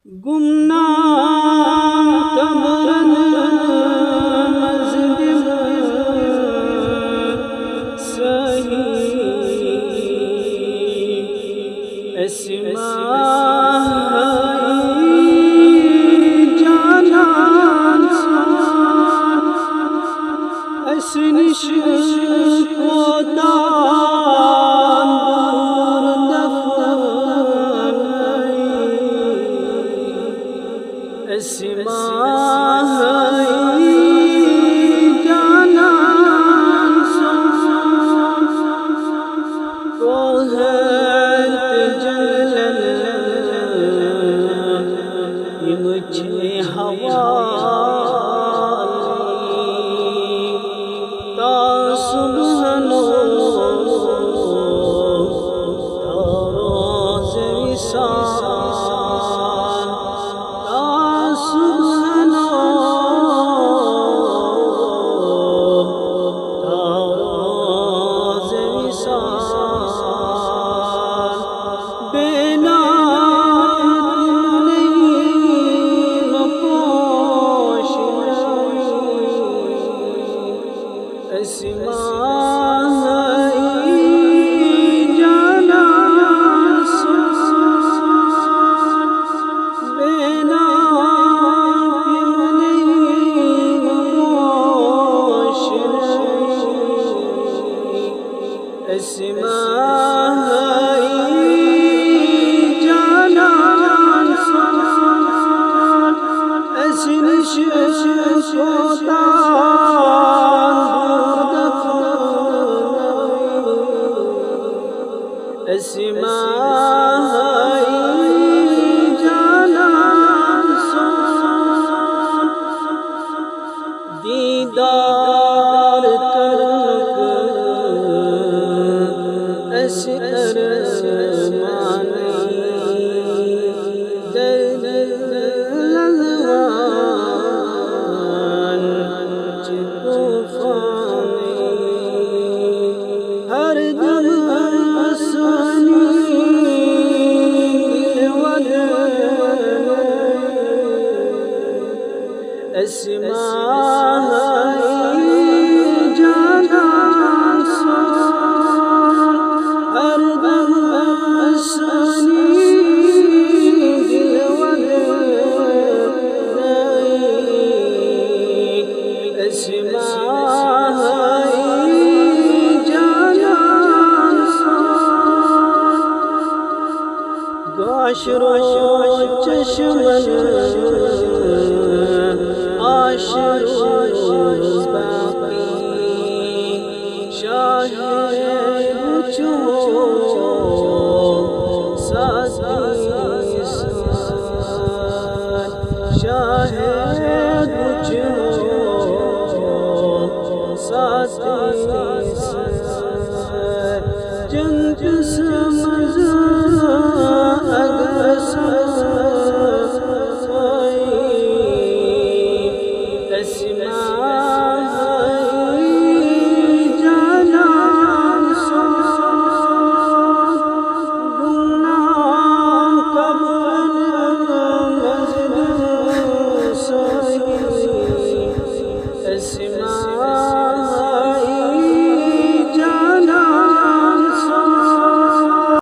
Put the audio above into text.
गुमनाम कमरन मज़दिब सही esma canan esniş kodan esma canan मुझे हवाली ता सुबहनो रोज़ विसाल ता सुबहनो रोज़ विसाल बेना esma canan bena esma canan esniş esma canan दीदार करक अरमान दर्द ललवान तूफान हर दम esma canan हर दम हंसनी दिलवर esma canan गाश रो चश्मन